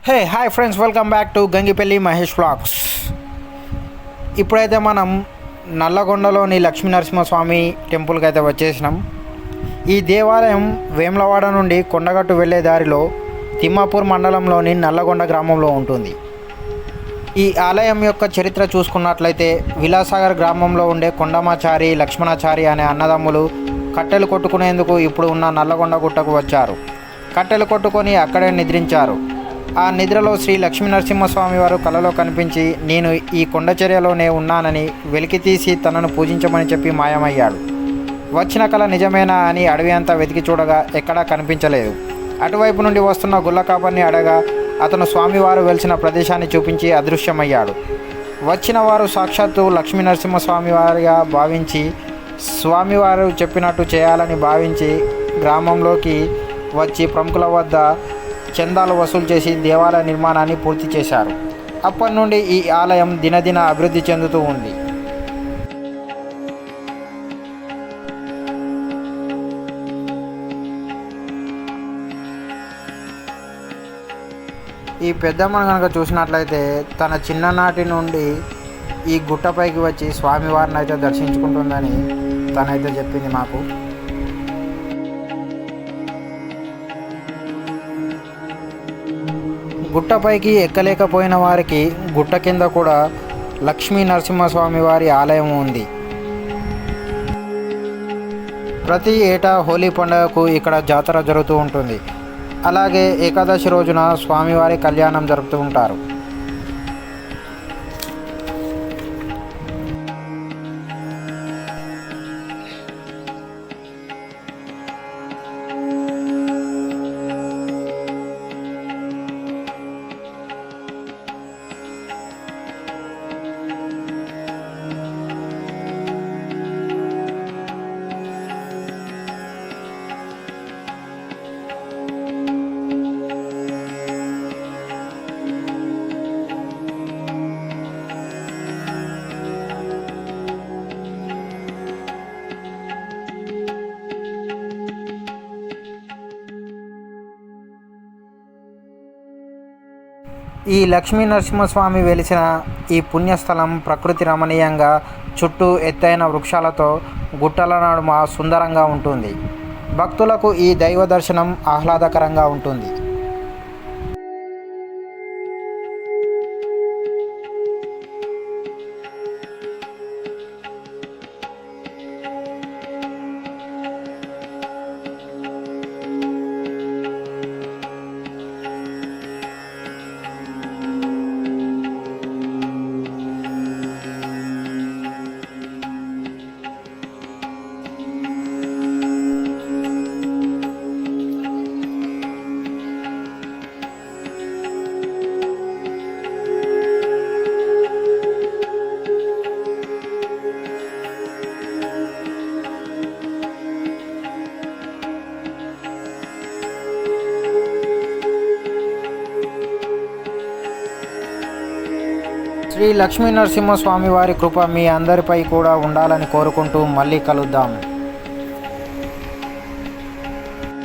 Hi friends, welcome back to Gangipalli Mahesh vlogs. ఇప్పుడైతే మనం నల్లగొండలోని లక్ష్మీ నరసింహస్వామి టెంపుల్కి అయితే వచ్చేసినాం. ఈ దేవాలయం వేములవాడ నుండి కొండగట్టు వెళ్ళే దారిలో తిమ్మాపూర్ మండలంలోని నల్లగొండ గ్రామంలో ఉంటుంది. ఈ ఆలయం యొక్క చరిత్ర చూసుకున్నట్లయితే విలాసాగర్ గ్రామంలో ఉండే కొండమాచారి, లక్ష్మణాచారి అనే అన్నదమ్ములు కట్టెలు కొట్టుకునేందుకు ఇప్పుడు ఉన్న నల్లగొండ గుట్టకు వచ్చారు. కట్టెలు కొట్టుకొని అక్కడే నిద్రించారు. ఆ నిద్రలో శ్రీ లక్ష్మీ నరసింహస్వామి వారు కలలో కనిపించి, నేను ఈ కొండచర్యలోనే ఉన్నానని వెలికితీసి తనను పూజించమని చెప్పి మాయమయ్యాడు. వచ్చిన కళ నిజమేనా అని అడవి అంతా వెతికి చూడగా ఎక్కడా కనిపించలేదు. అటువైపు నుండి వస్తున్న గుల్లకాపర్ని అడగా అతను స్వామివారు వెలిసిన ప్రదేశాన్ని చూపించి అదృశ్యమయ్యాడు. వచ్చిన వారు సాక్షాత్తు లక్ష్మీ నరసింహస్వామి వారిగా భావించి స్వామివారు చెప్పినట్టు చేయాలని భావించి గ్రామంలోకి వచ్చి ప్రముఖుల వద్ద చందాలు వసూలు చేసి దేవాలయ నిర్మాణాన్ని పూర్తి చేశారు. అప్పటి నుండి ఈ ఆలయం దినదిన అభివృద్ధి చెందుతూ ఉంది. ఈ పెద్దమ్మను కనుక చూసినట్లయితే తన చిన్ననాటి నుండి ఈ గుట్టపైకి వచ్చి స్వామివారిని అయితే దర్శించుకుంటుందని తనైతే చెప్పింది మాకు. గుట్టపైకి ఎక్కలేకపోయిన వారికి గుట్ట కింద కూడా లక్ష్మీ నరసింహస్వామి వారి ఆలయం ఉంది. ప్రతి ఏటా హోలీ పండుగకు ఇక్కడ జాతర జరుగుతూ ఉంటుంది. అలాగే ఏకాదశి రోజున స్వామివారి కళ్యాణం జరుపుతూ ఉంటారు. ఈ లక్ష్మీ నరసింహస్వామి వెలిసిన ఈ పుణ్యస్థలం ప్రకృతి రమణీయంగా, చుట్టూ ఎత్తైన వృక్షాలతో గుట్టల నడుమ సుందరంగా ఉంటుంది. భక్తులకు ఈ దైవ దర్శనం ఆహ్లాదకరంగా ఉంటుంది. శ్రీ లక్ష్మీ నరసింహస్వామి వారి కృప మీ అందరిపై కూడా ఉండాలని కోరుకుంటూ మళ్ళీ కలుద్దాం.